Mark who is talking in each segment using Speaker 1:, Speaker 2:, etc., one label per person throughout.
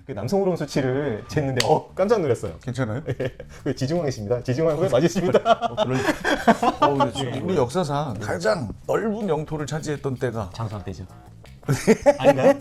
Speaker 1: 그 남성 호르몬 수치를 쟀는데 깜짝 놀랐어요.
Speaker 2: 괜찮아요?
Speaker 1: 그 지중왕이십니다. 지중왕 맞으십니다.
Speaker 2: 우리 역사상 가장 넓은 영토를 차지했던 때가
Speaker 1: 장수왕 때죠. 아닌가요?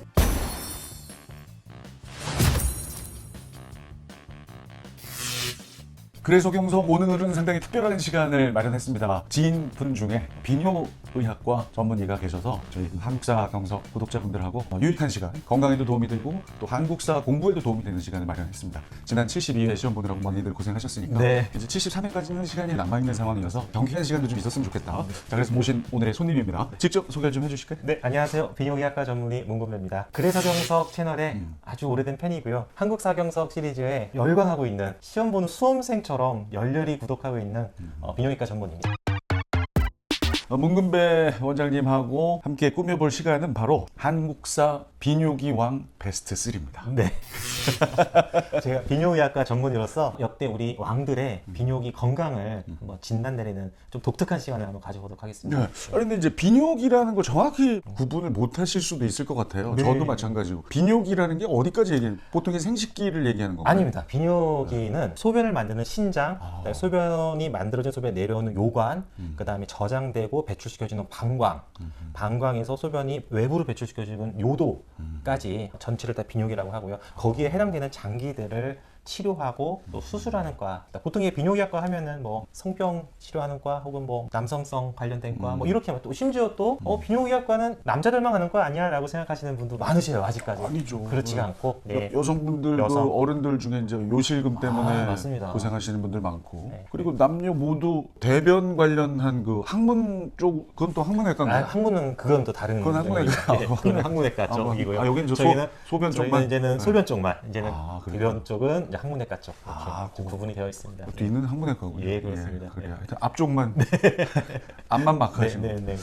Speaker 2: 그래서 경석 오늘은 상당히 특별한 시간을 마련했습니다. 지인분 중에 비뇨의학과 전문의가 계셔서 저희 한국사 경석 구독자분들하고 유익한 시간, 건강에도 도움이 되고 또 한국사 공부에도 도움이 되는 시간을 마련했습니다. 지난 72회 시험 보느라고 많이들 고생하셨으니까
Speaker 1: 네.
Speaker 2: 이제 73회까지는 시간이 남아있는 상황이어서 경쾌한 시간도 좀 있었으면 좋겠다. 자, 그래서 모신 오늘의 손님입니다. 직접 소개를 좀 해주실까요?
Speaker 1: 네, 안녕하세요. 비뇨의학과 전문의 문건배입니다. 그래서 경석 채널의 아주 오래된 팬이고요. 한국사 경석 시리즈에 열광하고 있는 시험 보는 수험생처럼 열렬히 구독하고 있는 비뇨기과 전문의입니다.
Speaker 2: 문근배 원장님하고 함께 꾸며볼 시간은 바로 한국사 비뇨기 왕 베스트 3입니다.
Speaker 1: 네. 제가 비뇨의학과 전문의로서 역대 우리 왕들의 비뇨기 건강을 한번 진단 내리는 좀 독특한 시간을 한번 가져보도록 하겠습니다.
Speaker 2: 네. 그런데 이제 비뇨기라는 걸 정확히 구분을 못 하실 수도 있을 것 같아요.
Speaker 1: 네.
Speaker 2: 저도 마찬가지고. 비뇨기라는 게 어디까지 얘기해요? 보통 생식기를 얘기하는 건가요?
Speaker 1: 아닙니다. 비뇨기는 소변을 만드는 신장, 그다음에 소변이 만들어진 소변이 내려오는 요관, 그 다음에 저장되고 배출시켜지는 방광, 방광에서 소변이 외부로 배출시켜지는 요도까지 전체를 다 비뇨기라고 하고요. 거기에 해당되는 장기들을 치료하고 또 수술하는 과. 보통 비뇨기학과 하면은 뭐 성병 치료하는 과 혹은 뭐 남성성 관련된 과 뭐 이렇게 또 심지어 또 비뇨기학과는 남자들만 하는 과 아니야라고 생각하시는 분도 많으세요. 아직까지.
Speaker 2: 아니죠.
Speaker 1: 그렇지가 않고. 네.
Speaker 2: 여성분들도
Speaker 1: 여성.
Speaker 2: 어른들 중에 이제 요실금 때문에
Speaker 1: 맞습니다.
Speaker 2: 고생하시는 분들 많고
Speaker 1: 네.
Speaker 2: 그리고 남녀 모두 대변 관련한 그 학문 쪽 그건 또 학문외과인가요?
Speaker 1: 학문은 그건 또 다른.
Speaker 2: 그건 학문외과.
Speaker 1: 네, 그건 학문외과 쪽이고요.
Speaker 2: 여기는 저
Speaker 1: 저희는
Speaker 2: 소변
Speaker 1: 저희는
Speaker 2: 쪽만.
Speaker 1: 이제는 소변 쪽만, 이제는
Speaker 2: 그래요?
Speaker 1: 대변 쪽은 이제 학문외과 쪽 이렇게
Speaker 2: 아,
Speaker 1: 좀 구분이 되어 있습니다.
Speaker 2: 뒤는 학문외과군요.
Speaker 1: 예, 그렇습니다.
Speaker 2: 그래요. 하여튼 앞쪽만 앞만 막
Speaker 1: 네,
Speaker 2: 하시고.
Speaker 1: 네, 네.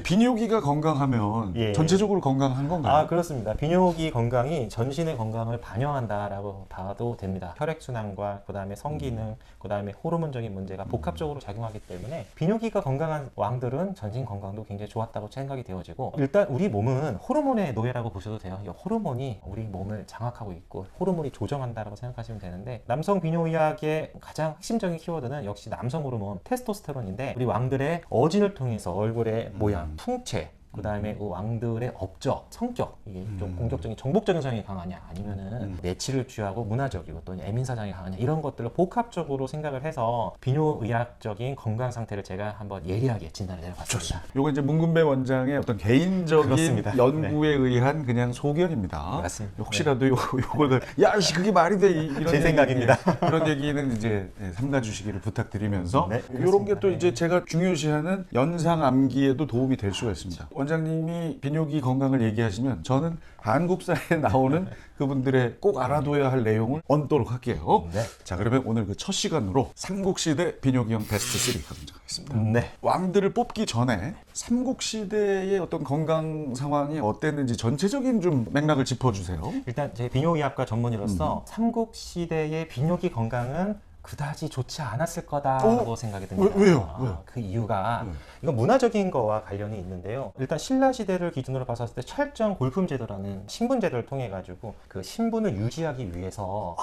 Speaker 2: 비뇨기가 건강하면
Speaker 1: 예.
Speaker 2: 전체적으로 건강한 건가요?
Speaker 1: 그렇습니다. 비뇨기 건강이 전신의 건강을 반영한다라고 봐도 됩니다. 혈액순환과 그다음에 성기능, 그다음에 호르몬적인 문제가 복합적으로 작용하기 때문에 비뇨기가 건강한 왕들은 전신 건강도 굉장히 좋았다고 생각이 되어지고 일단 우리 몸은 호르몬의 노예라고 보셔도 돼요. 이 호르몬이 우리 몸을 장악하고 있고 호르몬이 조정한다라고 생각하시면 되는데 남성 비뇨의학의 가장 핵심적인 키워드는 역시 남성 호르몬 테스토스테론인데 우리 왕들의 어진을 통해서 얼굴의 모양, 풍채, 그 다음에 그 왕들의 업적, 성격, 이게 좀 공격적인, 정복적인 성향이 강하냐, 아니면은 내치를 취하고 문화적이고 또 애민사상이 강하냐, 이런 것들을 복합적으로 생각을 해서 비뇨의학적인 건강 상태를 제가 한번 예리하게 진단을 해봤습니다.
Speaker 2: 요거 이제 문근배 원장의 어떤 개인적인
Speaker 1: 그렇습니다.
Speaker 2: 연구에 의한 그냥 소견입니다.
Speaker 1: 맞습니다.
Speaker 2: 혹시라도 요걸 야, 씨, 그게 말이 돼 이런
Speaker 1: 제 생각입니다.
Speaker 2: 그런 얘기는 이제 삼가 주시기를 부탁드리면서
Speaker 1: 네,
Speaker 2: 이런 게 또
Speaker 1: 그렇습니다.
Speaker 2: 이제 제가 중요시하는 연상 암기에도 도움이 될 수가 있습니다. 원장님이 비뇨기 건강을 얘기하시면 저는 한국사에 나오는 그분들의 꼭 알아둬야 할 내용을 얹도록 할게요.
Speaker 1: 네.
Speaker 2: 자, 그러면 오늘 그 첫 시간으로 삼국시대 비뇨기형 베스트 3가 등장하겠습니다.
Speaker 1: 네.
Speaker 2: 왕들을 뽑기 전에 삼국시대의 어떤 건강 상황이 어땠는지 전체적인 좀 맥락을 짚어주세요.
Speaker 1: 일단 제 비뇨의학과 전문의로서 삼국시대의 비뇨기 건강은 그다지 좋지 않았을 거다라고 생각이 듭니다.
Speaker 2: 왜요?
Speaker 1: 그 이유가 이건 문화적인 거와 관련이 있는데요. 일단 신라 시대를 기준으로 봤을 때 철정 골품 제도라는 신분 제도를 통해 가지고 그 신분을 유지하기 위해서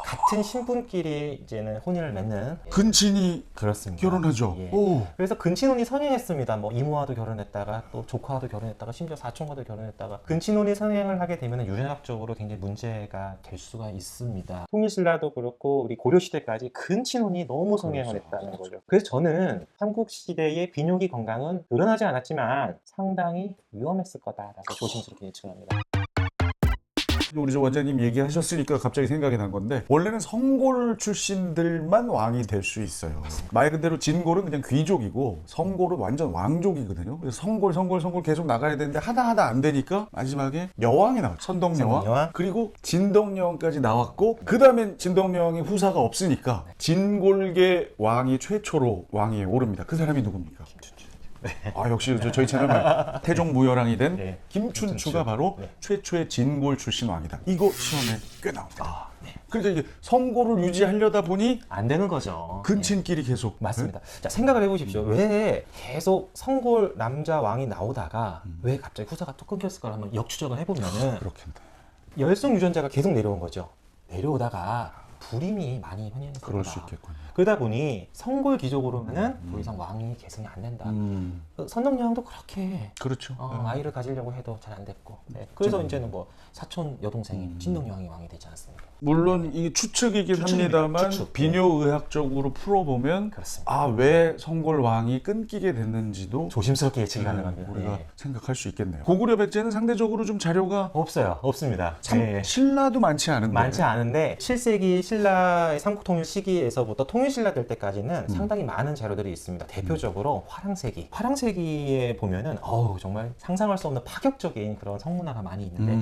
Speaker 1: 같은 신분끼리 이제는 혼인을 맺는
Speaker 2: 근친이
Speaker 1: 그렇습니다.
Speaker 2: 결혼하죠.
Speaker 1: 예.
Speaker 2: 오.
Speaker 1: 그래서 근친혼이 성행했습니다. 뭐 이모와도 결혼했다가 또 조카와도 결혼했다가 심지어 사촌과도 결혼했다가 근친혼이 성행을 하게 되면 유전학적으로 굉장히 문제가 될 수가 있습니다. 통일신라도 그렇고 우리 고려시대까지 근친혼이 너무 성행을 했다는 거죠. 그래서 저는 삼국시대의 비뇨기 건강은 늘어나지 않았지만 상당히 위험했을 거다라고 조심스럽게 예측합니다.
Speaker 2: 우리 저 원장님 얘기하셨으니까 갑자기 생각이 난 건데 원래는 성골 출신들만 왕이 될 수 있어요. 말 그대로 진골은 그냥 귀족이고 성골은 완전 왕족이거든요. 그래서 성골 계속 나가야 되는데 하다 안 되니까 마지막에 여왕이 나왔죠. 선덕여왕.
Speaker 1: 선덕여왕.
Speaker 2: 그리고 진덕여왕까지 나왔고 그 다음엔 진덕여왕의 후사가 없으니까 진골계 왕이 최초로 왕위에 오릅니다. 그 사람이 누굽니까? 역시 저희 채널 말 태종무열왕이 된
Speaker 1: 네.
Speaker 2: 김춘추가 바로
Speaker 1: 네.
Speaker 2: 최초의 진골 출신 왕이다. 이거 시험에 꽤 나옵니다. 그러니까 이게 성골을 유지하려다 보니
Speaker 1: 안 되는 거죠.
Speaker 2: 근친끼리 계속
Speaker 1: 맞습니다. 자, 생각을 해보십시오. 왜 계속 성골 남자 왕이 나오다가 왜 갑자기 후사가 또 끊겼을까 한번 역추적을 해보면은
Speaker 2: 그렇겠다.
Speaker 1: 열성 유전자가 계속 내려온 거죠. 내려오다가 불임이 많이 현현했을
Speaker 2: 그럴
Speaker 1: 거다.
Speaker 2: 수 있겠군요.
Speaker 1: 그러다 보니 성골 귀족으로는 더 이상 왕이 계승이 안 된다. 선덕여왕도 그렇게
Speaker 2: 그렇죠.
Speaker 1: 아이를 가지려고 해도 잘 안 됐고. 네. 그래서 이제는 뭐 사촌 여동생인 진동여왕이 왕이 되지 않았습니까?
Speaker 2: 물론 이게 추측이긴
Speaker 1: 추측입니다.
Speaker 2: 합니다만
Speaker 1: 추측.
Speaker 2: 비뇨의학적으로 풀어보면
Speaker 1: 그렇습니다.
Speaker 2: 아, 왜 성골왕이 끊기게 됐는지도
Speaker 1: 조심스럽게 예측이 가능합니다.
Speaker 2: 우리가
Speaker 1: 네.
Speaker 2: 생각할 수 있겠네요. 고구려 백제는 상대적으로 좀 자료가
Speaker 1: 없어요. 없습니다.
Speaker 2: 참
Speaker 1: 네.
Speaker 2: 신라도 많지 않은데
Speaker 1: 많지 않은데 7세기 신라의 삼국통일 시기에서부터 통일신라 될 때까지는 상당히 많은 자료들이 있습니다. 대표적으로 화랑세기. 화랑세기에 보면은 정말 상상할 수 없는 파격적인 그런 성문화가 많이 있는데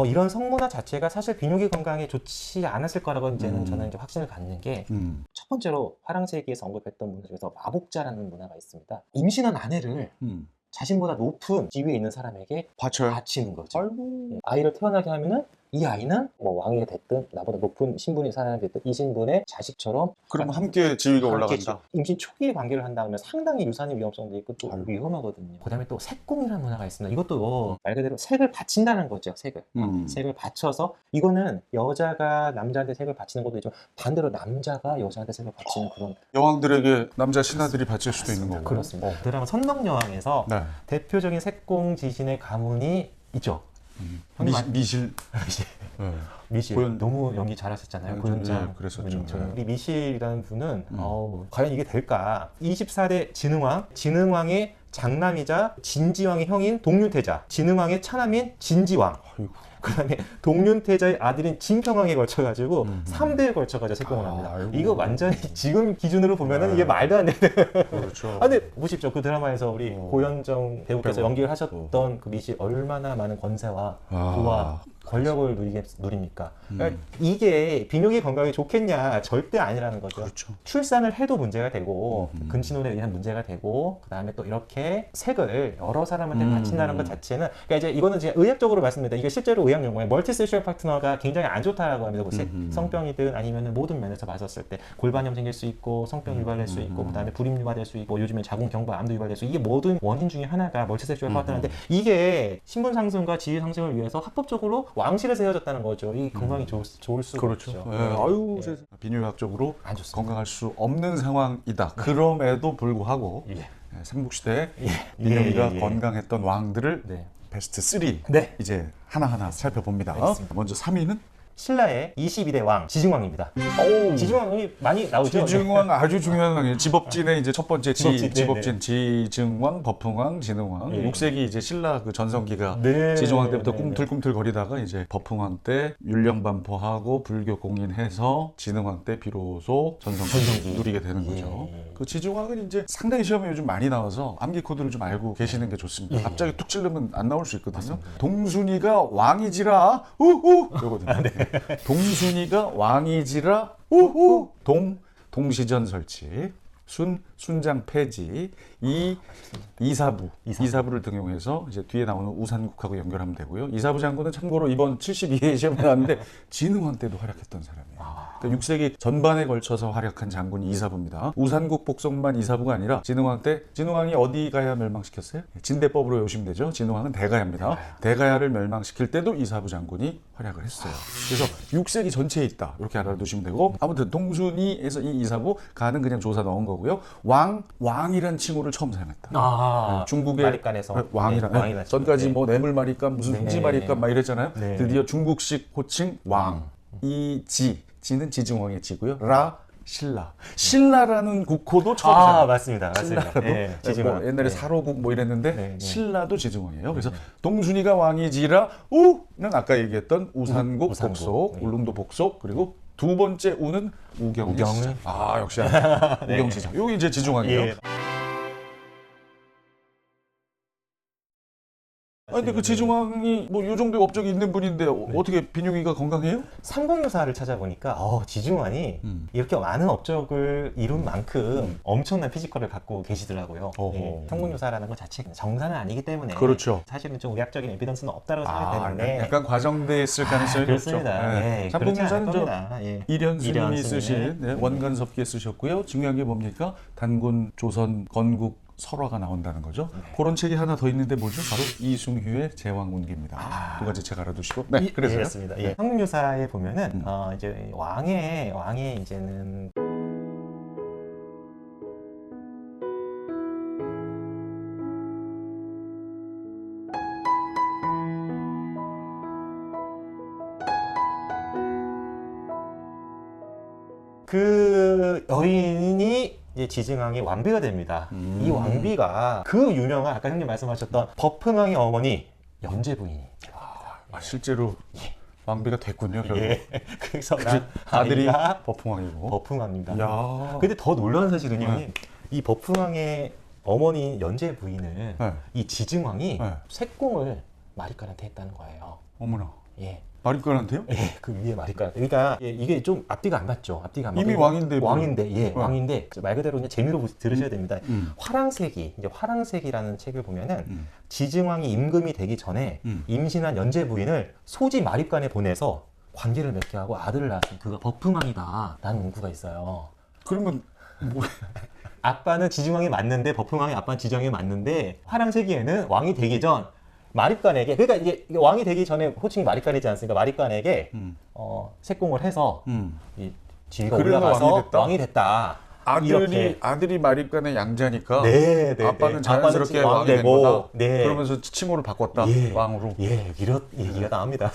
Speaker 1: 이런 성문화 자체가 사실 비뇨기 건강에 좋지 않았을 거라고 이제는 저는 이제 확신을 갖는 게 첫 번째로 화랑세기에서 언급했던 문화 중에서 마복자라는 문화가 있습니다. 임신한 아내를 자신보다 높은 지위에 있는 사람에게
Speaker 2: 받쳐요.
Speaker 1: 바치는 거죠.
Speaker 2: 아이고.
Speaker 1: 아이를 태어나게 하면은 이 아이는 뭐 왕이 됐든 나보다 높은 신분인 사람이 됐든 이 신분의 자식처럼
Speaker 2: 그럼 함께 지위가
Speaker 1: 함께
Speaker 2: 올라간다.
Speaker 1: 임신 초기에 관계를 한다면 상당히 유산의 위험성도 있고 또 위험하거든요. 그다음에 또 색공이라는 문화가 있습니다. 이것도 말 그대로 색을 바친다는 거죠. 색을 색을 바쳐서 이거는 여자가 남자한테 색을 바치는 것도 있지만 반대로 남자가 여자한테 색을 바치는 그런
Speaker 2: 여왕들에게 남자 신하들이 바칠 수도 있는 거고.
Speaker 1: 그렇습니다. 드라마 선덕여왕에서
Speaker 2: 네.
Speaker 1: 대표적인 색공 지신의 가문이 있죠.
Speaker 2: 미실. 네.
Speaker 1: 미실
Speaker 2: 고현-
Speaker 1: 너무 연기 잘하셨잖아요.
Speaker 2: 네,
Speaker 1: 고현장
Speaker 2: 네, 그랬었죠. 네.
Speaker 1: 우리 미실이라는 분은 과연 이게 될까? 24대 진흥왕의 장남이자 진지왕의 형인 동륜태자, 진흥왕의 차남인 진지왕.
Speaker 2: 아이고.
Speaker 1: 그다음에 동륜태자의 아들인 진평왕에 걸쳐가지고 3대에 걸쳐가지고 색공을 합니다.
Speaker 2: 아이고.
Speaker 1: 이거 완전히 지금 기준으로 보면은 이게 말도 안 되는.
Speaker 2: 그렇죠.
Speaker 1: 근데 보십시오. 그 드라마에서 우리 고현정 배우께서
Speaker 2: 배우.
Speaker 1: 연기를 하셨던 그 미실 얼마나 많은 권세와 부와 권력을 누립니까? 그러니까 이게 비뇨기 건강에 좋겠냐? 절대 아니라는 거죠.
Speaker 2: 그렇죠.
Speaker 1: 출산을 해도 문제가 되고 근친혼에 의한 문제가 되고 그다음에 또 이렇게 색을 여러 사람한테 바친다는 것 자체는 그러니까 이제 이거는 제가 의학적으로 말씀드립니다. 이게 실제로 의학 연구에 멀티섹슈얼 파트너가 굉장히 안 좋다라고 합니다. 뭐 성병이든 아니면 모든 면에서 봤었을 때 골반염 생길 수 있고 성병 유발될 수 있고 그다음에 불임 유발될 수 있고 요즘에 자궁 경부 암도 유발될 수 있고 이게 모든 원인 중에 하나가 멀티섹슈얼 파트너인데 이게 신분 상승과 지위 상승을 위해서 합법적으로 왕실에서 헤어졌다는 거죠. 이 건강이 좋을 수가
Speaker 2: 그렇죠.
Speaker 1: 없죠.
Speaker 2: 네. 아유, 세상에. 비뇨의학적으로
Speaker 1: 안 좋습니다.
Speaker 2: 건강할 수 없는 상황이다. 그럼에도 불구하고
Speaker 1: 예.
Speaker 2: 삼국시대에
Speaker 1: 예.
Speaker 2: 비뇨기가
Speaker 1: 예.
Speaker 2: 건강했던 왕들을
Speaker 1: 네.
Speaker 2: 베스트 3
Speaker 1: 네.
Speaker 2: 이제 하나하나 살펴봅니다.
Speaker 1: 알겠습니다.
Speaker 2: 먼저 3위는
Speaker 1: 신라의 22대 왕 지증왕입니다. 지증왕이 많이 나오죠.
Speaker 2: 지증왕 아주 중요한 왕이에요. 지법진의 이제 첫 번째
Speaker 1: 지법진,
Speaker 2: 지법진 지증왕, 법흥왕, 진흥왕.
Speaker 1: 예.
Speaker 2: 6세기 이제 신라 그 전성기가
Speaker 1: 네.
Speaker 2: 지증왕 때부터
Speaker 1: 네.
Speaker 2: 꿈틀꿈틀 거리다가 이제 법흥왕 때 율령반포하고 불교 공인해서 진흥왕 때 비로소 전성기 누리게 되는 거죠.
Speaker 1: 예.
Speaker 2: 그 지증왕은 이제 상당히 시험에 요즘 많이 나와서 암기 코드를 좀 알고 계시는 게 좋습니다.
Speaker 1: 예.
Speaker 2: 갑자기 툭 찌르면 안 나올 수 있거든요. 동순이가 왕이지라 우우 이거거든요. 동순이가 왕이지라 우우 동시전 설치 순장 폐지 이사부를 등용해서 이제 뒤에 나오는 우산국하고 연결하면 되고요. 이사부 장군은 참고로 이번 72회 시험에 나왔는데 진흥왕 때도 활약했던 사람이에요. 그러니까 6세기 전반에 걸쳐서 활약한 장군이 이사부입니다. 우산국 복속만 이사부가 아니라 진흥왕 때 진흥왕이 어디 가야 멸망시켰어요? 진대법으로 외우시면 되죠. 진흥왕은 대가야입니다. 대가야를 멸망시킬 때도 이사부 장군이 활약을 했어요. 그래서 6세기 전체에 있다. 이렇게 알아두시면 되고 아무튼 동순이에서 이 이사부 가는 그냥 조사 넣은 거고요. 왕이란 칭호를 처음 사용했다. 중국의
Speaker 1: 마리간에서
Speaker 2: 왕이란
Speaker 1: 왕이란
Speaker 2: 전까지
Speaker 1: 칭호.
Speaker 2: 뭐 뇌물마리간 무슨 흥지마리간 막 이랬잖아요.
Speaker 1: 네.
Speaker 2: 드디어 중국식 호칭 왕. 지는 지증왕의 지고요. 신라라는 국호도 처음 사용.
Speaker 1: 맞습니다.
Speaker 2: 신라도
Speaker 1: 네, 지증왕.
Speaker 2: 뭐 옛날에
Speaker 1: 네.
Speaker 2: 사로국 뭐 이랬는데
Speaker 1: 네.
Speaker 2: 신라도 지증왕이에요. 그래서 동순이가 왕이지라 우는 아까 얘기했던 우산국
Speaker 1: 우산국.
Speaker 2: 복속,
Speaker 1: 네.
Speaker 2: 울릉도 복속 그리고 두 번째 우는 우경의
Speaker 1: 우경의
Speaker 2: 시작. 역시 우경 시작. 여기 이제 지증왕이에요.
Speaker 1: 예.
Speaker 2: 근데 그 지증왕이 뭐 요 정도 업적이 있는 분인데 어떻게 비뇨기가 건강해요?
Speaker 1: 삼국유사를 찾아보니까 지증왕이 이렇게 많은 업적을 이룬 만큼 엄청난 피지컬을 갖고 계시더라고요.
Speaker 2: 어허.
Speaker 1: 삼국유사라는 것 자체가 정사는 아니기 때문에
Speaker 2: 그렇죠.
Speaker 1: 사실은 좀 의학적인 에비던스는 없다고 생각되는데
Speaker 2: 약간 과정돼 있을 가능성이
Speaker 1: 그렇습니다.
Speaker 2: 높죠.
Speaker 1: 예,
Speaker 2: 삼국유사는
Speaker 1: 그렇지 않을 겁니다. 예.
Speaker 2: 이련
Speaker 1: 이련
Speaker 2: 스님이
Speaker 1: 스님의
Speaker 2: 쓰신 원간섭기에 쓰셨고요. 중요한 게 뭡니까? 단군, 조선, 건국 설화가 나온다는 거죠. 그런 책이 하나 더 있는데 뭐죠? 바로 이승휴의 제왕문기입니다. 두 가지 책 알아두시고. 네, 그래서요.
Speaker 1: 그렇습니다. 예. 한국유사에 보면은 이제 왕의 이제는 그 여인이 이제 지증왕의 왕비가 됩니다. 이 왕비가 그 유명한 아까 형님 말씀하셨던 버풍왕의 어머니 연제 부인이
Speaker 2: 실제로 왕비가 됐군요. 결국.
Speaker 1: 예. 그래서
Speaker 2: 아들이
Speaker 1: 아이가
Speaker 2: 버풍왕이고.
Speaker 1: 버풍왕입니다.
Speaker 2: 야.
Speaker 1: 근데 더 놀라운 사실은 형님, 이 버풍왕의 어머니 연제 부인을
Speaker 2: 네.
Speaker 1: 이 지증왕이
Speaker 2: 네.
Speaker 1: 색공을 마리까한테 했다는 거예요.
Speaker 2: 어머나.
Speaker 1: 예.
Speaker 2: 마리까한테요?
Speaker 1: 예, 그 위에 마리까한테. 그러니까 이게 좀 앞뒤가 안 맞죠. 앞뒤가 안 맞고.
Speaker 2: 이미 왕인데 뭐.
Speaker 1: 왕인데, 예,
Speaker 2: 네.
Speaker 1: 왕인데 말 그대로 그냥 재미로 들으셔야 됩니다. 화랑세기, 이제 화랑세기라는 책을 보면은 지증왕이 임금이 되기 전에 임신한 연제 부인을 소지 마립간에 보내서 관계를 맺게 하고 아들을 낳았으니 그가 버풍왕이다라는 문구가 있어요.
Speaker 2: 그러면 뭐
Speaker 1: 아빠는 지증왕이 맞는데 버풍왕이 아빠는 지증왕이 맞는데 화랑세기에는 왕이 되기 전 마립간에게, 그러니까 이게 왕이 되기 전에 호칭이 마립간이지 않습니까? 마립간에게 색공을 해서 이 지위가
Speaker 2: 그래서
Speaker 1: 올라가서
Speaker 2: 왕이 됐다?
Speaker 1: 이렇게.
Speaker 2: 아들이 마립간의 양자니까
Speaker 1: 네, 네,
Speaker 2: 아빠는
Speaker 1: 네.
Speaker 2: 자연스럽게
Speaker 1: 아빠는
Speaker 2: 왕이 된
Speaker 1: 되고,
Speaker 2: 거다.
Speaker 1: 네.
Speaker 2: 그러면서 칭호를 바꿨다.
Speaker 1: 예,
Speaker 2: 왕으로.
Speaker 1: 예, 이런 얘기가 나옵니다.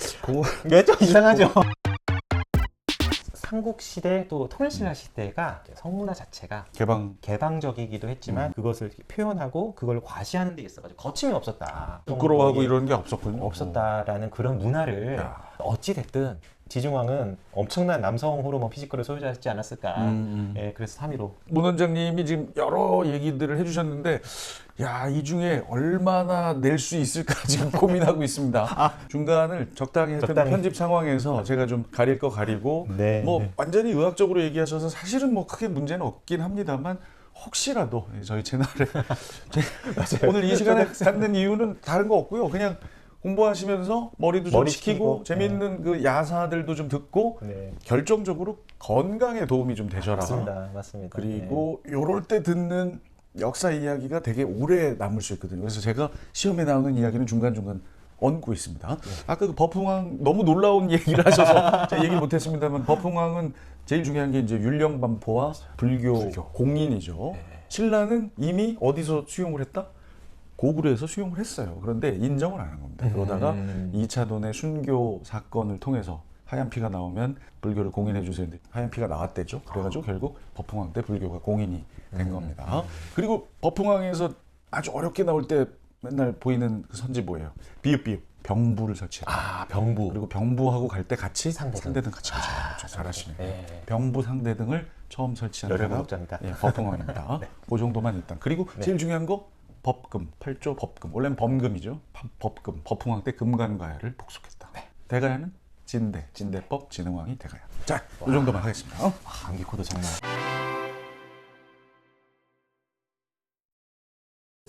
Speaker 1: 이게 좀 이상하죠? 삼국시대 또 통일신라 시대가 성문화 자체가 개방적이기도 했지만 그것을 표현하고 그걸 과시하는 데 있어가지고 거침이 없었다.
Speaker 2: 부끄러워하고 이런 게 없었군요.
Speaker 1: 없었다라는 그런 문화를
Speaker 2: 야.
Speaker 1: 어찌 됐든 지증왕은 엄청난 남성 호르몬 피지컬을 소유하지 않았을까. 예, 그래서 3위로.
Speaker 2: 문 원장님이 지금 여러 얘기들을 해주셨는데, 야, 이 중에 얼마나 낼 수 있을까 지금 고민하고 있습니다. 중간을 적당히 했던
Speaker 1: 적당히.
Speaker 2: 편집 상황에서 제가 좀 가릴 거 가리고,
Speaker 1: 네,
Speaker 2: 뭐
Speaker 1: 네.
Speaker 2: 완전히 의학적으로 얘기하셔서 사실은 뭐 크게 문제는 없긴 합니다만, 혹시라도 저희 채널에 오늘 이 시간에 갖는 이유는 다른 거 없고요. 그냥 공부하시면서 머리도 좀
Speaker 1: 머리
Speaker 2: 식히고
Speaker 1: 식히고,
Speaker 2: 재밌는 그 야사들도 좀 듣고
Speaker 1: 네.
Speaker 2: 결정적으로 건강에 도움이 좀 되셔라.
Speaker 1: 맞습니다.
Speaker 2: 그리고 요럴 때 듣는 역사 이야기가 되게 오래 남을 수 있거든요. 그래서 제가 시험에 나오는 이야기는 중간중간 얹고 있습니다. 아까 그 버풍왕 너무 놀라운 얘기를 하셔서 제가 얘기 못했습니다만 버풍왕은 제일 중요한 게 이제 율령반포와 불교. 공인이죠. 신라는 이미 어디서 수용을 했다? 고구려에서 수용을 했어요. 그런데 인정을 안 한 겁니다. 그러다가 2차 돈의 순교 사건을 통해서 하얀 피가 나오면 불교를 공인해 주세요. 하얀 피가 나왔대죠. 그래가지고 결국 버풍왕 때 불교가 공인이 된 겁니다. 그리고 버풍왕에서 아주 어렵게 나올 때 맨날 보이는 그 선지 뭐예요? 비읍 병부를 설치해요.
Speaker 1: 병부.
Speaker 2: 그리고 병부하고 갈 때 같이
Speaker 1: 상대등.
Speaker 2: 상대등 같이 가죠. 잘하시네.
Speaker 1: 네.
Speaker 2: 병부 상대등을 처음 설치한
Speaker 1: 열혈
Speaker 2: 사람
Speaker 1: 구독자입니다.
Speaker 2: 예, 버풍왕입니다. 그 정도만 일단. 그리고 제일 중요한 거 법금, 8조 법금. 원래는 범금이죠. 법금, 버풍왕 때 금관가야를 복속했다. 대가야는 진대법, 진흥왕이 대가야. 자, 이 정도만 하겠습니다.
Speaker 1: 암기 코드 장난.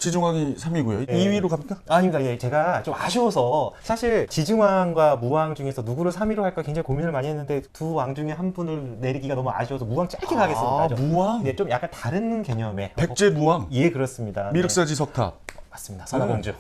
Speaker 2: 지중왕이 3위고요. 2위로 갑니까?
Speaker 1: 아닙니다. 예, 제가 좀 아쉬워서 사실 지증왕과 무왕 중에서 누구를 3위로 할까 굉장히 고민을 많이 했는데 두 왕 중에 한 분을 내리기가 너무 아쉬워서 무왕 짧게 가겠습니다.
Speaker 2: 무왕?
Speaker 1: 네, 좀 약간 다른 개념의
Speaker 2: 백제무왕?
Speaker 1: 예, 그렇습니다.
Speaker 2: 미륵사지 석탑?
Speaker 1: 맞습니다. 선화공주.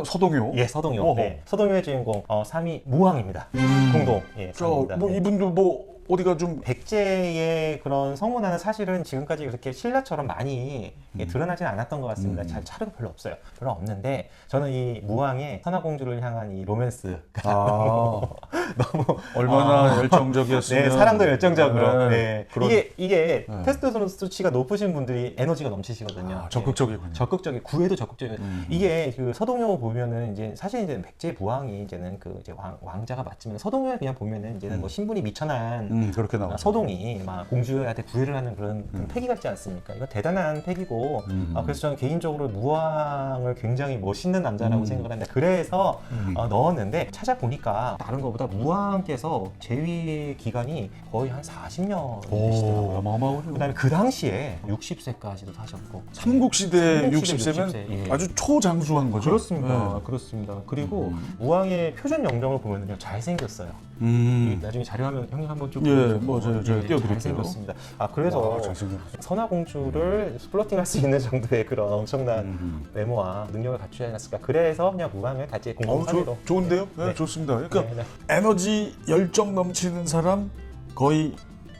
Speaker 2: 서동요?
Speaker 1: 예, 서동요.
Speaker 2: 어허.
Speaker 1: 네, 서동요의 주인공 3위 무왕입니다. 공동. 예, 상입니다.
Speaker 2: 뭐
Speaker 1: 네.
Speaker 2: 이분도 뭐 어디가 좀
Speaker 1: 백제의 그런 성문화는 사실은 지금까지 그렇게 신라처럼 많이 드러나진 않았던 것 같습니다. 잘 차례도 별로 없어요. 별로 없는데 저는 이 무왕의 선화공주를 향한 이 로맨스가 너무
Speaker 2: 얼마나 열정적이었으면.
Speaker 1: 네, 사랑도 열정적으로.
Speaker 2: 네.
Speaker 1: 네. 이게 테스토스테론 수치가 높으신 분들이 에너지가 넘치시거든요.
Speaker 2: 적극적이군요.
Speaker 1: 적극적이 구애도 적극적이고 이게 그 서동요 보면은 이제 사실 이제 백제 부왕이 이제는 그 이제 왕자가 맞지만 서동요를 그냥 보면은 이제는 뭐 신분이 미천한
Speaker 2: 그렇게 나오죠.
Speaker 1: 서동이 막 공주한테 구애를 하는 그런 패기 같지 않습니까? 이거 대단한 패기고 그래서 저는 개인적으로 무왕을 굉장히 멋있는 남자라고 생각을 하는데 그래서 넣었는데 찾아보니까 다른 것보다 무왕께서 재위 기간이 거의 한 40년 되시더라고요.
Speaker 2: 어마어마하군요.
Speaker 1: 그다음에 그 당시에 60세까지도 사셨고
Speaker 2: 삼국시대
Speaker 1: 60세,
Speaker 2: 60세면
Speaker 1: 예.
Speaker 2: 아주 초장수한 거죠.
Speaker 1: 그렇습니다. 그렇습니다. 그리고 무왕의 표준 연령을 보면요 잘생겼어요. 나중에 자료화면 형님 한번 좀
Speaker 2: 예,
Speaker 1: 보여주시고.
Speaker 2: 뭐 제가 띄워드릴게요.
Speaker 1: 잘생겼습니다. 그래서
Speaker 2: 잘생겼어요.
Speaker 1: 선화공주를 플러팅할 수 있는 정도의 그런 엄청난 외모와 능력을 갖추지 않았을까. 그래서 그냥 무왕을 같이 공동 3위로.
Speaker 2: 좋은데요? 네,
Speaker 1: 네.
Speaker 2: 좋습니다. 그러니까
Speaker 1: 네, 네.
Speaker 2: 에너지 열정 넘치는 사람 거의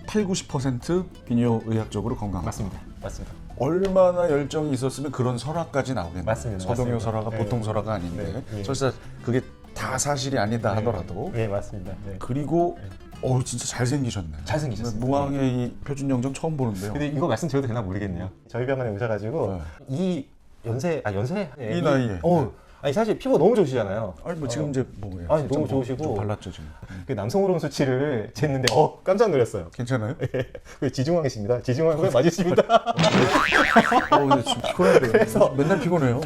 Speaker 2: 80-90% 비뇨의학적으로 건강합니다.
Speaker 1: 맞습니다.
Speaker 2: 얼마나 열정이 있었으면 그런 설화까지 나오겠네요.
Speaker 1: 맞습니다.
Speaker 2: 서동요
Speaker 1: 맞습니다.
Speaker 2: 설화가
Speaker 1: 네.
Speaker 2: 보통 설화가 아닌데
Speaker 1: 네.
Speaker 2: 설사 그게 다 사실이 아니다 하더라도
Speaker 1: 네, 맞습니다. 네.
Speaker 2: 그리고 진짜 잘생기셨네.
Speaker 1: 잘생기셨습니다.
Speaker 2: 무왕의 이 표준 영정 처음 보는데요.
Speaker 1: 근데 이거 말씀드려도 되나 모르겠네요. 저희 병원에 오셔가지고 이 연세
Speaker 2: 이 나이에.
Speaker 1: 아니 사실 피부가 너무 좋으시잖아요.
Speaker 2: 아니 뭐 지금 이제 뭐
Speaker 1: 아니, 너무 좋으시고.
Speaker 2: 좀 발랐죠 지금.
Speaker 1: 그 남성 호르몬 수치를 쟀는데 깜짝 놀랐어요.
Speaker 2: 괜찮아요?
Speaker 1: 그 지중왕이십니다. 지중왕 맞으십니다.
Speaker 2: 근데 지금 피곤한데.
Speaker 1: 그래서-
Speaker 2: 맨날 피곤해요.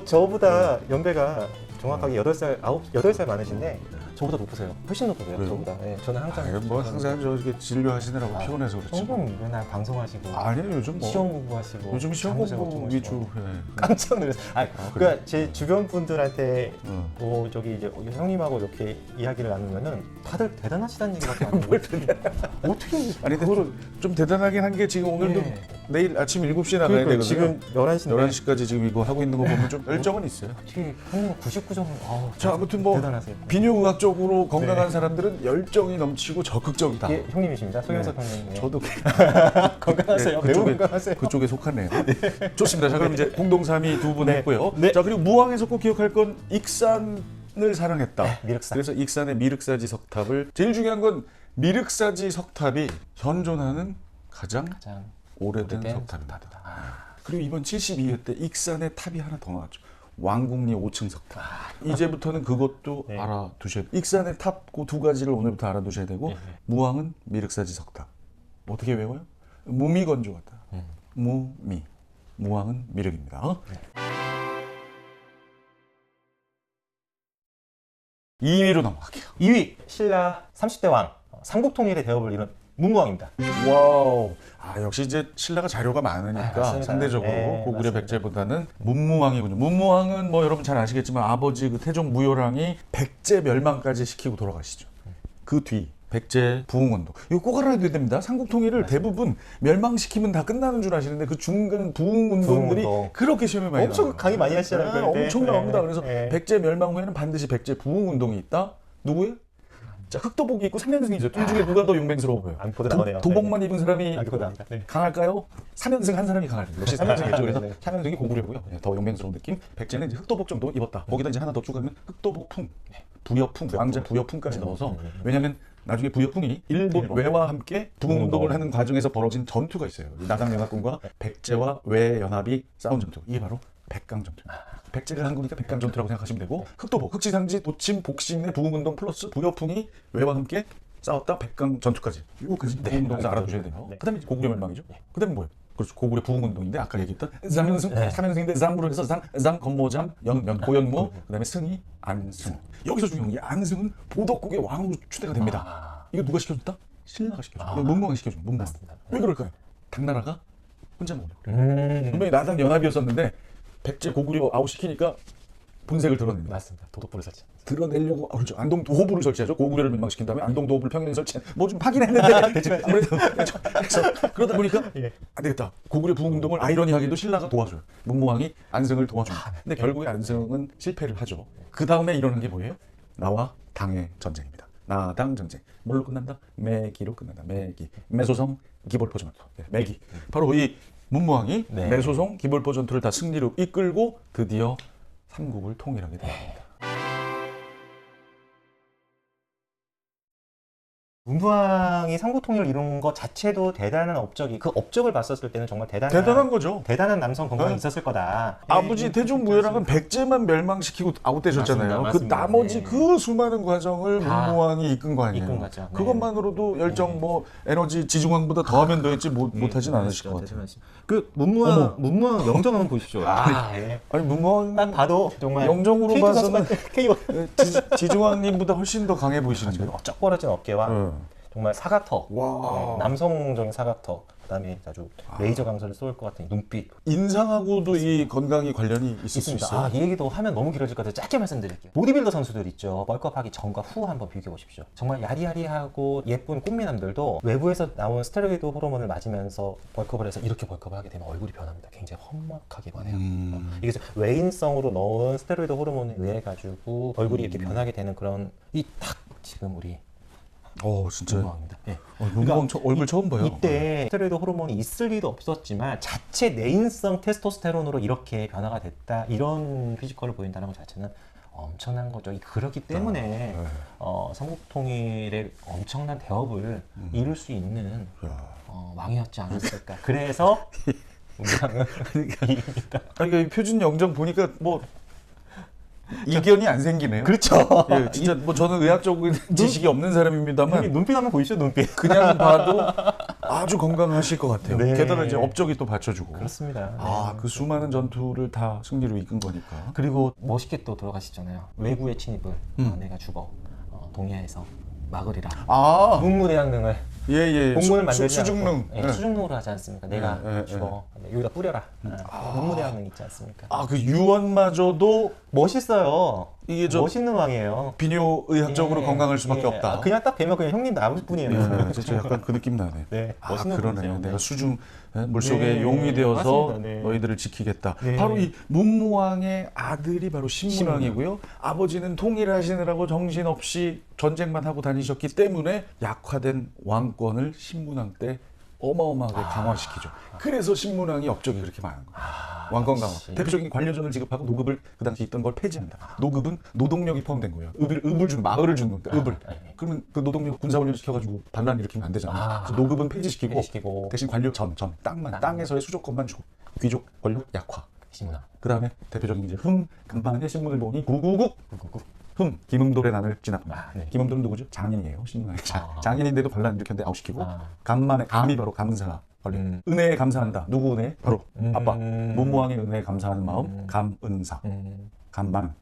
Speaker 1: 저보다 연배가 정확하게 8살 많으신데 저보다 높으세요. 훨씬 높으세요.
Speaker 2: 그래요?
Speaker 1: 저보다. 네, 저는 항상
Speaker 2: 뭐 항상 저 이렇게 진료하시느라고 피곤해서 그렇지.
Speaker 1: 조금 맨날 방송하시고
Speaker 2: 아니에요 요즘 뭐
Speaker 1: 시험 공부하시고
Speaker 2: 요즘 시험
Speaker 1: 잠도 잘
Speaker 2: 공부
Speaker 1: 못
Speaker 2: 위주.
Speaker 1: 주무시고.
Speaker 2: 예.
Speaker 1: 깜짝 놀랐어요. 그러니까 제 주변 분들한테 뭐 저기 이제 형님하고 이렇게 이야기를 나누면은 다들 대단하시다는 얘기밖에 안 해요. 어떻게
Speaker 2: 아니 근데 좀 대단하긴 한 게 지금 오늘도
Speaker 1: 예.
Speaker 2: 내일 아침 7시에 나가야
Speaker 1: 그러니까
Speaker 2: 되거든요.
Speaker 1: 지금 11시인데
Speaker 2: 11시까지 지금 이거 하고 있는 거 보면 좀 열정은 있어요.
Speaker 1: 어떻게 형님 99점
Speaker 2: 자, 아무튼 뭐
Speaker 1: 대단하세요.
Speaker 2: 비뇨의학적으로 건강한 사람들은 열정이 넘치고 적극적이다.
Speaker 1: 예, 형님이십니다. 소경석 형님. 네.
Speaker 2: 저도
Speaker 1: 건강하세요. 매우 건강하세요.
Speaker 2: 그쪽에 속하네요. 좋습니다. 자, 그럼 이제 공동 3위 두 분
Speaker 1: 네.
Speaker 2: 했고요.
Speaker 1: 네.
Speaker 2: 자, 그리고 무왕에서 꼭 기억할 건 익산을 사랑했다.
Speaker 1: 네, 미륵산.
Speaker 2: 그래서 익산의 미륵사지 석탑을 제일 중요한 건 미륵사지 석탑이 현존하는 가장 오래된 석탑입니다. 그리고 이번 72회 때 익산의 탑이 하나 더 나왔죠. 왕궁리 5층 석탑. 이제부터는 그것도
Speaker 1: 네.
Speaker 2: 알아두셔야 돼요. 익산의 탑 그 두 가지를 오늘부터 알아두셔야 되고
Speaker 1: 네.
Speaker 2: 무왕은 미륵사지 석탑. 어떻게 외워요? 무미건조하다. 무미. 무왕은 미륵입니다. 2위로 넘어갈게요.
Speaker 1: 2위 신라 30대 왕 삼국통일의 대업을 이룬 문무왕입니다.
Speaker 2: 와우. 역시 이제 신라가 자료가 많으니까
Speaker 1: 맞습니다.
Speaker 2: 상대적으로
Speaker 1: 네,
Speaker 2: 고구려
Speaker 1: 맞습니다.
Speaker 2: 백제보다는 문무왕이군요. 문무왕은 뭐 여러분 잘 아시겠지만 아버지 그 태종 무효랑이 백제 멸망까지 시키고 돌아가시죠. 그 뒤 백제 부흥운동. 이거 꼭 알아야 됩니다. 삼국통일을 대부분 멸망시키면 다 끝나는 줄 아시는데 그 중간 부흥운동들이
Speaker 1: 부흥운동.
Speaker 2: 그렇게 시험에 많이
Speaker 1: 엄청
Speaker 2: 나와요.
Speaker 1: 강의 많이 하시잖아요.
Speaker 2: 네,
Speaker 1: 그때.
Speaker 2: 엄청 나옵니다.
Speaker 1: 네,
Speaker 2: 그래서
Speaker 1: 네.
Speaker 2: 백제 멸망 후에는 반드시 백제 부흥운동이 있다. 누구예요? 자, 흑도복이 있고 3연승이죠. 둘 중에 누가 더 용맹스러워 보여요?
Speaker 1: 안포도 나오네요.
Speaker 2: 도복만 입은 사람이
Speaker 1: 그거 나옵니다. 네.
Speaker 2: 강할까요? 3연승 한 사람이 강하죠. 역시 3연승이죠. 그래서
Speaker 1: 네.
Speaker 2: 3연승이 고구려고요. 더 용맹스러운 느낌. 백제는 이제 흑도복 정도 입었다. 거기다 이제 하나 더 추가하면 흑도복풍, 부여풍, 왕자 부여풍까지 넣어서 왜냐하면 나중에 부여풍이 일본 외와 함께 부흥운동을 하는 과정에서 벌어진 전투가 있어요. 나당연합군과 백제와 외 연합이 싸운 전투. 이게 바로 백강전투. 백제를 한 거니까 백강전투라고 생각하시면 되고 흑도복, 흑지상지, 도침, 복신의 부흥운동 플러스 부여풍이 외와 함께 싸웠다 백강전투까지. 이거까지 부흥운동에서 알아두셔야 돼요.
Speaker 1: 네.
Speaker 2: 그다음에 이제 고구려 멸망이죠. 그다음에 뭐예요? 그렇죠. 고구려 부흥운동인데 아까 얘기했던 삼연승,
Speaker 1: 네.
Speaker 2: 삼연승인데 zam으로 해서 장, 건모장, 고연모, 그다음에 승이, 안승. 여기서 중요한 게 안승은 보덕국의 왕으로 추대가 됩니다. 이거 누가 시켜줬다? 신라가 시켜줬다. 문무왕이 시켜준 문무왕.
Speaker 1: 맞습니다.
Speaker 2: 왜 그럴까요? 당나라가 혼자 먹으려고. 분명히 나당 연합이었었는데 백제 고구려 아웃시키니까 분색을 드러냅니다.
Speaker 1: 맞습니다. 도덕부를 설치.
Speaker 2: 드러내려고 그렇죠. 안동 도호부를 설치하죠. 고구려를 멸망시킨 다음에 안동 도호부를 평양에 설치한 뭐 좀 하긴 했는데 대충 아무래도 그래서 그러다 보니까
Speaker 1: 예.
Speaker 2: 안 되겠다. 고구려 부흥운동을 아이러니하게도 신라가 도와줘요. 문무왕이 안승을 도와줍니다. 근데 결국에 안승은 실패를 하죠. 그 다음에 일어난 게 뭐예요? 나와 당의 전쟁입니다. 나당 전쟁. 뭘로 끝난다? 매기로 끝난다. 매기. 매소성 기벌포 전투. 매기. 바로 이 문무왕이
Speaker 1: 네.
Speaker 2: 매소성 기벌포 전투를 다 승리로 이끌고 드디어 삼국을 통일하게 됩니다.
Speaker 1: 문무왕이 삼국통일을 이룬 것 자체도 대단한 업적이 그 업적을 봤었을 때는 정말
Speaker 2: 대단한 거죠.
Speaker 1: 대단한 남성 건강이
Speaker 2: 네.
Speaker 1: 있었을 거다.
Speaker 2: 아버지 태종 무효랑은 백제만 멸망시키고 아웃되셨잖아요.
Speaker 1: 맞습니다,
Speaker 2: 그
Speaker 1: 맞습니다.
Speaker 2: 나머지
Speaker 1: 네.
Speaker 2: 그 수많은 과정을
Speaker 1: 다
Speaker 2: 문무왕이 이끈 거 아니에요.
Speaker 1: 이끈 거죠. 네.
Speaker 2: 그것만으로도 열정 뭐 에너지 지중왕보다 더하면 더했지 못하진 않으실 것 같아요.
Speaker 1: 그 문무왕 영정 한번 보십시오. 예.
Speaker 2: 아니 문무왕
Speaker 1: 딱 봐도 정말
Speaker 2: 영정으로
Speaker 1: K2
Speaker 2: 봐서는
Speaker 1: 선수가 K1
Speaker 2: 지중왕님보다 훨씬 더 강해 보이시는데요.
Speaker 1: 쩍벌어진 어깨와 정말 사각턱,
Speaker 2: 와.
Speaker 1: 남성적인 사각턱, 그다음에 아주 레이저 강선을 쏠 것 같은 눈빛
Speaker 2: 인상하고도 이 건강이 관련이 있을 수
Speaker 1: 있습니다.
Speaker 2: 있어요.
Speaker 1: 이 얘기도 하면 너무 길어질 것 같아서 짧게 말씀드릴게요. 보디빌더 선수들 있죠. 벌크업하기 전과 후 한번 비교해 보십시오. 정말 야리야리하고 예쁜 꽃미남들도 외부에서 나온 스테로이드 호르몬을 맞으면서 벌크업을 해서 이렇게 벌크업을 하게 되면 얼굴이 변합니다. 굉장히 험악하게 변해요. 이게 외인성으로 넣은 스테로이드 호르몬에 의해 가지고 얼굴이 이렇게 변하게 되는 그런 이 딱 지금 우리
Speaker 2: 진짜.
Speaker 1: 눈망입니다. 예.
Speaker 2: 눈망 얼굴 처음 봐요.
Speaker 1: 이때 스테로이드 호르몬이 있을 리도 없었지만 자체 내인성 테스토스테론으로 이렇게 변화가 됐다 이런 피지컬을 보인다는 것 자체는 엄청난 거죠. 그렇기 때문에 삼국통일의 엄청난 대업을 이룰 수 있는 왕이었지 않았을까. 그래서 우리랑은 이깁니다.
Speaker 2: 그러니까 이 표준 영정 보니까 뭐 이견이 안 생기네요.
Speaker 1: 그렇죠.
Speaker 2: 예, 진짜 뭐 저는 의학적인 지식이 없는 사람입니다만
Speaker 1: 눈빛 한번 보이시죠, 눈빛.
Speaker 2: 그냥 봐도 아주 건강하실 것 같아요.
Speaker 1: 네.
Speaker 2: 게다가 이제 업적이 또 받쳐주고.
Speaker 1: 그렇습니다.
Speaker 2: 그 수많은 전투를 다 승리로 이끈 거니까.
Speaker 1: 그리고 멋있게 또 돌아가시잖아요. 외구의 침입을 내가 죽어 동해에서 막으리라. 문무대왕릉을
Speaker 2: 예.
Speaker 1: 공문을 만들지
Speaker 2: 수중릉.
Speaker 1: 않고 수중릉으로 하지 않습니까? 내가 죽어 여기다 뿌려라. 문무대왕릉 있지 않습니까?
Speaker 2: 그 유언마저도
Speaker 1: 멋있어요.
Speaker 2: 이게
Speaker 1: 멋있는 왕이에요.
Speaker 2: 비뇨의학적으로 건강할 수밖에 없다.
Speaker 1: 그냥 딱 뵈면 그냥 형님 나올 뿐이에요.
Speaker 2: 진짜 약간 그 느낌 나네.
Speaker 1: 네, 멋있는
Speaker 2: 그러네.
Speaker 1: 분이세요.
Speaker 2: 내가 수중 물속의 용이 되어서
Speaker 1: 맞습니다.
Speaker 2: 너희들을 지키겠다.
Speaker 1: 네.
Speaker 2: 바로 이 문무왕의 아들이 바로 신문왕이고요. 아버지는 통일하시느라고 정신없이 전쟁만 하고 다니셨기 때문에 약화된 왕권을 신문왕 때 어마어마하게 강화시키죠. 그래서 신문왕이 업적이 그렇게 많은 거예요. 왕권 강화. 대표적인 관료전을 지급하고 노급을 그 당시 있던 걸 폐지한다. 노급은 노동력이 포함된 거예요. 읍을 주는 마을을 주는 거니까 읍을. 그러면 그 노동력 군사훈련 시켜가지고 반란 일으키면 안 되잖아. 그래서 노급은 폐지시키고 대신 관료 땅만 땅에서의 수족권만 주고 귀족 권력 약화.
Speaker 1: 신문왕.
Speaker 2: 그 다음에 대표적인 이제 간만에 신문을 보니 구구국. 김응돌의 난을 지났구나. 김응돌은 누구죠? 장인이에요. 신문왕의 장인인데도 반란 일으켰는데 아웃시키고 간만에 감이 바로 감사. 은혜에 감사한다. 누구 은혜? 바로 아빠. 문무왕의 은혜에 감사하는 마음. 감은사. 간만.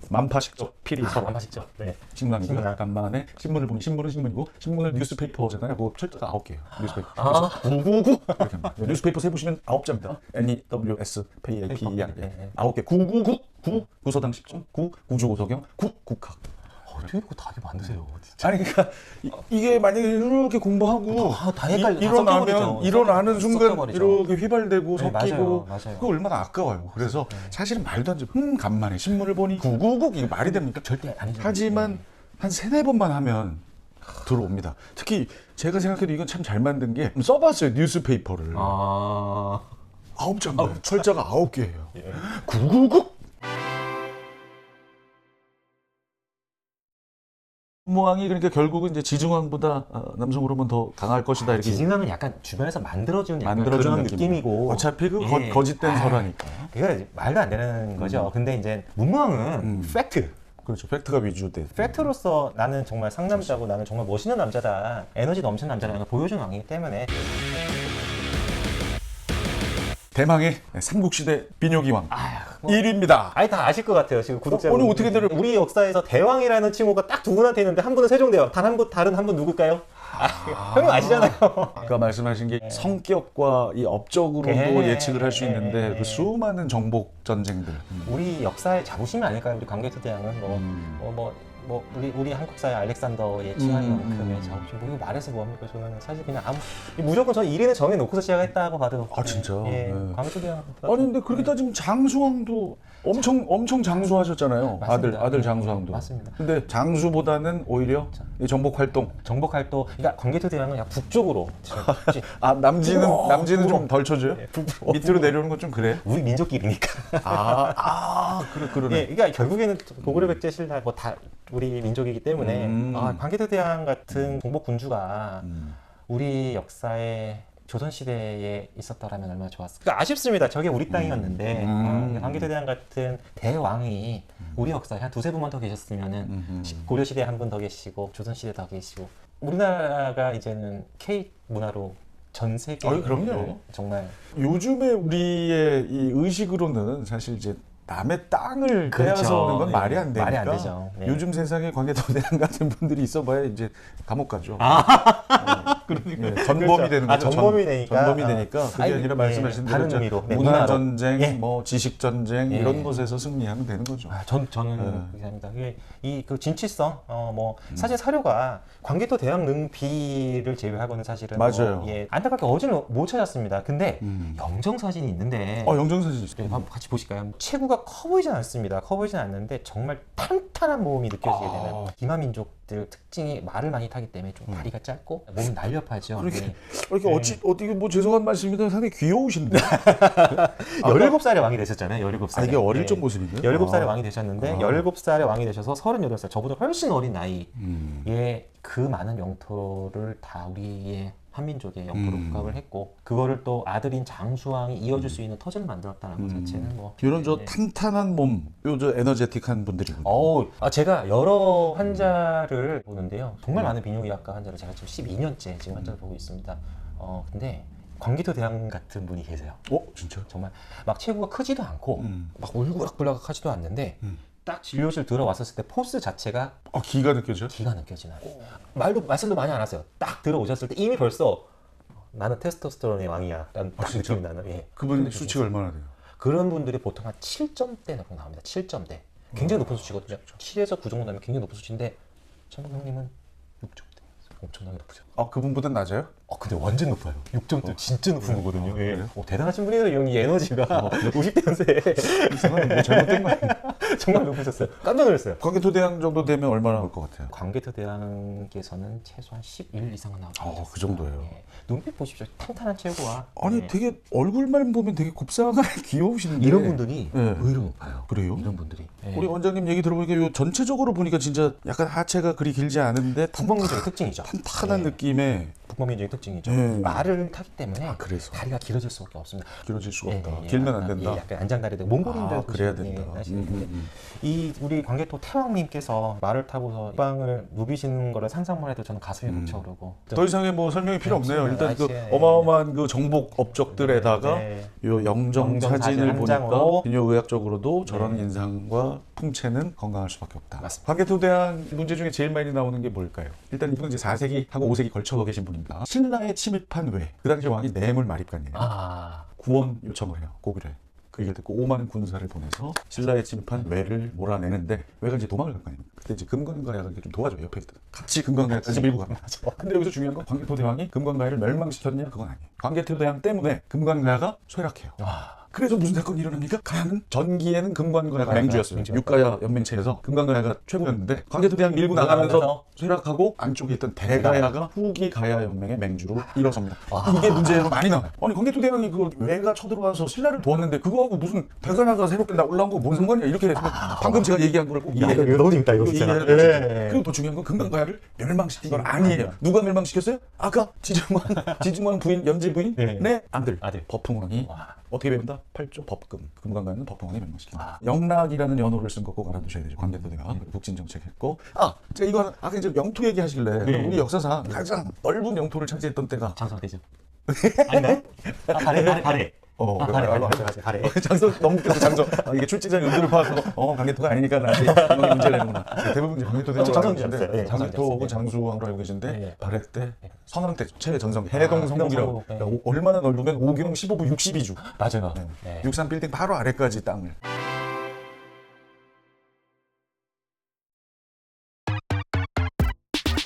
Speaker 2: 만파식적 필이 서로.
Speaker 1: 만파식적. 네.
Speaker 2: 신문왕이고요. 간만에 신문을 보니 신문은 신문이고 신문을 뉴스페이퍼잖아요. 그 철자가 9개예요. 뉴스페이퍼. 그래서 999 이렇게 합니다. 뉴스페이퍼 세 보시면 9자입니다. NEWSPAPER 9개. 999 9 구서당 10점 9 구조고서경 9 국학.
Speaker 1: 어떻게 그거 다 만드세요? 진짜.
Speaker 2: 아니 그러니까 이게 만약에 이렇게 공부하고
Speaker 1: 다 헷갈려.
Speaker 2: 일어나는 순간
Speaker 1: 섞여버리죠.
Speaker 2: 이렇게 휘발되고
Speaker 1: 네,
Speaker 2: 섞이고
Speaker 1: 맞아요.
Speaker 2: 그거 얼마나 아까워요. 그래서 사실은 말도 안 돼. 간만에 신문을 보니 999 이게 말이 됩니까?
Speaker 1: 절대 아니죠.
Speaker 2: 하지만 한 3-4번만 하면 들어옵니다. 특히 제가 생각해도 이건 참 잘 만든 게 써봤어요. 뉴스페이퍼를 9자인가요? 철자가 9개예요. 999 문무왕이 그러니까 결국은 이제 지증왕보다 남성 호르몬 더 강할 것이다 이렇게.
Speaker 1: 지증왕은 약간 주변에서 만들어준 그런 느낌이고
Speaker 2: 어차피 그 거짓된 설화니까.
Speaker 1: 그게 말도 안 되는 거죠. 근데 이제 문무왕은 팩트.
Speaker 2: 그렇죠. 팩트가 위주돼.
Speaker 1: 팩트로서 나는 정말 상남자고 나는 정말 멋있는 남자다, 에너지 넘치는 남자라는 걸 보여준 왕이기 때문에.
Speaker 2: 대망의 삼국시대 비뇨기왕 1위입니다.
Speaker 1: 아니 다 아실 것 같아요. 지금 구독자분.
Speaker 2: 어떻게 들어요?
Speaker 1: 우리 역사에서 대왕이라는 칭호가 딱 두 분한테 있는데 한 분은 세종대왕, 다른 한 분 누굴까요? 형님 아시잖아요.
Speaker 2: 아까 말씀하신 게 성격과 이 업적으로도 예측을 할 수 있는데 그 수많은 정복 전쟁들.
Speaker 1: 우리 역사의 자부심이 아닐까요? 우리 광개토대왕은 우리 한국사의 알렉산더의 칭하니만큼의 자부심. 뭐 이거 말해서 뭐합니까? 저는 사실 그냥 무조건 저는 1위는 정해놓고서 시작했다고 봐도.
Speaker 2: 진짜.
Speaker 1: 광개토대왕.
Speaker 2: 아니 근데 그렇게 따지면 장수왕도 엄청 장수하셨잖아요. 아들 장수왕도.
Speaker 1: 맞습니다.
Speaker 2: 근데 장수보다는 오히려 이 정복 활동.
Speaker 1: 그러니까 광개토대왕은 그냥 북쪽으로.
Speaker 2: 남지는 좀 덜 쳐줘요? 밑으로 내려오는 건 좀 그래?
Speaker 1: 우리 민족끼리니까.
Speaker 2: 그러네.
Speaker 1: 그러니까 결국에는 고구려 백제 신라 다 우리 민족이기 때문에 광개토대왕 같은 정복 군주가 우리 역사에 조선시대에 있었더라면 얼마나 좋았을까. 그러니까 아쉽습니다. 저게 우리 땅이었는데 광개토대왕 같은 대왕이 우리 역사에 한 2-3분만 더 계셨으면은 고려시대에 한 분 더 계시고 조선시대에 더 계시고 우리나라가 이제는 K 문화로 전 세계
Speaker 2: 그럼요.
Speaker 1: 정말
Speaker 2: 요즘에 우리의 이 의식으로는 사실 이제 남의 땅을
Speaker 1: 그렇죠.
Speaker 2: 빼앗아 오는 건
Speaker 1: 네.
Speaker 2: 말이 안 되니까.
Speaker 1: 말이 안 되죠. 네.
Speaker 2: 요즘 세상에 관계도대장 같은 분들이 있어봐야 이제 감옥 가죠. 네, 전범이 되는 거죠.
Speaker 1: 전범이 되니까.
Speaker 2: 전범이 되니까 그게
Speaker 1: 아니,
Speaker 2: 아니라 말씀하신
Speaker 1: 다른
Speaker 2: 대로
Speaker 1: 의미로. 네,
Speaker 2: 문화 전쟁,
Speaker 1: 예.
Speaker 2: 뭐 지식 전쟁
Speaker 1: 예.
Speaker 2: 이런 곳에서 승리하면 되는 거죠.
Speaker 1: 저는
Speaker 2: 네.
Speaker 1: 그렇게 합니다. 이그 진취성, 사실 사료가 광개토 대왕 능비를 제외하고는 사실은
Speaker 2: 맞아요.
Speaker 1: 안타깝게 어제는 못 찾았습니다. 근데 영정 사진이 있는데
Speaker 2: 영정사진 있어요.
Speaker 1: 한번 같이 보실까요? 체구가 커 보이진 않습니다. 커 보이진 않는데 정말 탄탄한 몸이 느껴지게 되는 기마민족들 특징이 말을 많이 타기 때문에 좀 다리가 짧고 몸이 날렵하죠.
Speaker 2: 그렇게 어떻게 뭐 죄송한 말씀입니다. 상당히 귀여우신데.
Speaker 1: 17살에 왕이 되셨잖아요. 17살에.
Speaker 2: 이게 어릴 적 모습인가요?
Speaker 1: 17살에 왕이 되셨는데 17살에 왕이 되셔서 38살, 저보다 훨씬 어린 나이에 그 많은 영토를 다 우리의 한민족의 영토로 부각을 했고 그거를 또 아들인 장수왕이 이어줄 수 있는 터전을 만들었다는 것 자체는
Speaker 2: 이런 저 탄탄한 몸, 저 에너제틱한 분들이군요.
Speaker 1: 제가 여러 환자를 보는데요. 정말 많은 비뇨기학과 환자를 제가 지금 12년째 지금 환자를 보고 있습니다. 근데 광개토 대왕 같은 분이 계세요.
Speaker 2: 진짜?
Speaker 1: 정말 막 체구가 크지도 않고 막 울그락불락하지도 않는데 딱 진료실 들어왔었을 때 포스 자체가
Speaker 2: 기가 느껴져요?
Speaker 1: 기가 느껴지나요? 말씀도 많이 안 하세요. 딱 들어오셨을 때 이미 벌써 나는 테스토스테론의 왕이야 라는 느낌이 나는.
Speaker 2: 그분 수치가 얼마나 돼요?
Speaker 1: 그런 분들이 보통 한 7점대 정도 나옵니다. 7점대. 굉장히 높은 수치거든요. 7에서 9 정도 나면 굉장히 높은 수치인데 천봉 형님은 6점대. 엄청나게 높으죠.
Speaker 2: 그분보다 낮아요?
Speaker 1: 근데 완전 높아요. 6점대 진짜 높은 거거든요.
Speaker 2: 그래요?
Speaker 1: 대단하신 분이에요. 이 에너지가 50대 연세에
Speaker 2: 이상한 뭐 잘못된 거 아니에요?
Speaker 1: 정말 높으셨어요. 깜짝 놀랐어요.
Speaker 2: 광개토대왕 정도 되면 얼마나 나올 것 같아요?
Speaker 1: 광개토 대왕께서는 최소한 11 이상은 나오죠.
Speaker 2: 그 정도예요.
Speaker 1: 눈빛 보십시오. 탄탄한 체구와.
Speaker 2: 아니 되게 얼굴만 보면 되게 곱상하게 귀여우신데
Speaker 1: 이런 분들이
Speaker 2: 네.
Speaker 1: 의외로 높아요.
Speaker 2: 그래요?
Speaker 1: 이런 분들이.
Speaker 2: 우리 원장님 얘기 들어보니까 요 전체적으로 보니까 진짜 약간 하체가 그리 길지 않은데
Speaker 1: 북방민족의 특징이죠.
Speaker 2: 탄탄한 느낌의
Speaker 1: 북방민족의 특징이죠.
Speaker 2: 네.
Speaker 1: 말을 타기 때문에
Speaker 2: 그래서
Speaker 1: 다리가 길어질 수밖에 없습니다.
Speaker 2: 길어질 수가 없다. 길면 안 된다.
Speaker 1: 약간 안장다리들 몽골인들
Speaker 2: 그래야 된다.
Speaker 1: 이 우리 광개토 태왕님께서 말을 타고서 빵을 누비시는 거를 상상만 해도 저는 가슴이 벅차오르고
Speaker 2: 더 이상의 뭐 설명이 필요 없네요. 일단 그
Speaker 1: 네.
Speaker 2: 어마어마한 그 정복 업적들에다가
Speaker 1: 네.
Speaker 2: 요 영정
Speaker 1: 영정 사진
Speaker 2: 사진을
Speaker 1: 한
Speaker 2: 보니까
Speaker 1: 장으로.
Speaker 2: 비뇨의학적으로도 저런 인상과 풍채는 건강할 수밖에 없다.
Speaker 1: 맞습니다.
Speaker 2: 광개토대왕 문제 중에 제일 많이 나오는 게 뭘까요? 일단 이분은 이제 4세기 하고 5세기 걸쳐 계신 분입니다. 신라에 침입한 외, 그 당시 왕이 뇌물 말입관이에요. 구원 요청을 해요. 고구려에. 그 얘기를 듣고 5만 군사를 보내서 신라에 침입한 외를 몰아내는데 외가 이제 도망을 갈 거 아닙니까? 그때 이제 금관가야가 이렇게 좀 도와줘요. 옆에 있던 같이 금관가야까지 밀고 갑니다. 근데 여기서 중요한 건 광개토대왕이 금관가야를 멸망시켰냐? 그건 아니에요. 광개토대왕 때문에 금관가야가 쇠락해요. 그래서 무슨 사건이 일어납니까? 가야는 전기에는 금관가야가 맹주였어요. 육가야 연맹체에서 금관가야가 최고였는데 광개토대왕 밀고 나가면서 쇠락하고 안쪽에 있던 대가야가 후기 가야 연맹의 맹주로 일어섭니다. 이게 문제로 많이 나와요. 아니 광개토대왕이 그 외가 쳐들어와서 신라를 도왔는데 그거하고 무슨 대가야가 새롭게 올라온 거 뭔 상관이야? 이렇게 방금 제가 얘기한 거를 꼭 이해해야 돼요.
Speaker 1: 이거 너무 재밌다, 이거
Speaker 2: 이거
Speaker 1: 진짜.
Speaker 2: 이해해야 돼요. 그리고 더 중요한 건 금관가야를 멸망시킨 건 아니에요. 누가 멸망시켰어요? 아까 지중원 부인, 연지 부인? 네, 아들. 버풍왕이 어떻게 배운다? 8조 법금. 금관가야는 버풍왕이 멸망시킨다. 영락이라는 연호를 쓴 거 꼭 알아두셔야 되죠. 광개토대가 북진 정책했고. 제가 이거 아까 이제 영토 얘기하실래? 우리 역사상 가장 넓은 영토를 차지했던 때가
Speaker 1: 장성대죠. 아니네? 발해. 발해.
Speaker 2: 장성 너무 웃겨서 장성. 이게 출제자의 의도를 파악하고 광개토가 아니니까 나한테 이런 문제를 내는구나. 대부분 이제 광개토 대왕으로 알고 계신데 광개토 혹은 장수왕으로 알고 계신데 발해 때 선왕 때 최전성 해동 성국이라고 얼마나 넓으면 5경 15부 62주.
Speaker 1: 맞아요.
Speaker 2: 육산 빌딩 바로 아래까지 땅을.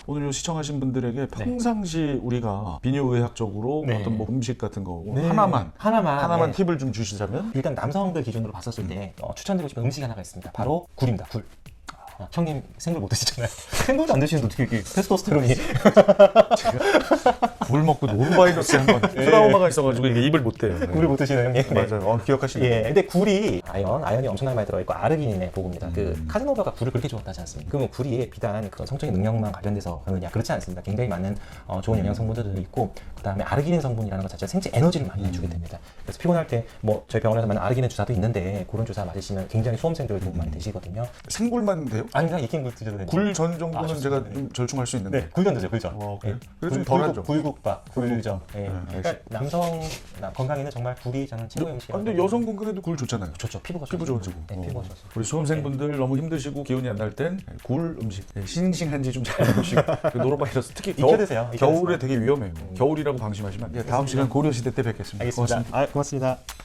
Speaker 2: 오늘 시청하신 분들에게 평상시 우리가 비뇨의학적으로 어떤 뭐 음식 같은 거 하나만 팁을 좀 주시자면
Speaker 1: 일단 남성들 기준으로 봤었을 때 추천드리고 싶은 음식이 하나가 있습니다. 바로 굴입니다. 굴. 형님 생굴 못 드시잖아요. 생굴도 안 드시는데 어떻게 이렇게 테스토스테론이
Speaker 2: 굴 먹고 노르바이러스 한번 트라우마가 있어가지고 이게 입을 못 대요.
Speaker 1: 굴을 못 드시는 형님.
Speaker 2: 맞아요. 기억하시네요.
Speaker 1: 근데 굴이 아연이 엄청나게 많이 들어있고 아르기닌의 보고입니다. 그 카즈노바가 굴을 그렇게 좋아하지 않습니까? 그러면 굴이 비단 그런 성적인 능력만 관련돼서 그러냐 그렇지 않습니다. 굉장히 많은 좋은 영양 성분들도 있고 그다음에 아르기닌 성분이라는 것 자체가 생체 에너지를 많이 주게 됩니다. 그래서 피곤할 때 뭐 저희 병원에서 많은 아르기닌 주사도 있는데 그런 주사 맞으시면 굉장히 수험생들 도움 많이 되시거든요.
Speaker 2: 생굴만 돼요?
Speaker 1: 아니 그냥 익힌 굴 드셔도 됩니다.
Speaker 2: 굴 전 정도는 제가 좀 절충할 수 있는데.
Speaker 1: 굴전 드세요. 굴전.
Speaker 2: 그래요? 그래서 좀 덜하죠.
Speaker 1: 굴국 국밥, 굴죠. 예. 그러니까 남성 건강에는 정말 굴이 저는 최고의 음식이라고.
Speaker 2: 근데 여성 건강에도 굴 좋잖아요.
Speaker 1: 좋죠. 피부가
Speaker 2: 피부
Speaker 1: 좋죠.
Speaker 2: 좋아지고.
Speaker 1: 네, 피부가 좋아서.
Speaker 2: 우리 수험생분들 너무 힘드시고 기운이 안 날 땐 굴 음식 싱싱한지 좀 잘 보시고 그 노로바이러스 특히
Speaker 1: 익혀 드세요. 익혀
Speaker 2: 겨울에 되게 위험해요. 겨울이라고 방심하시면 안 돼요. 다음 시간 고려시대 때 뵙겠습니다.
Speaker 1: 알겠습니다.
Speaker 2: 고맙습니다.
Speaker 1: 고맙습니다.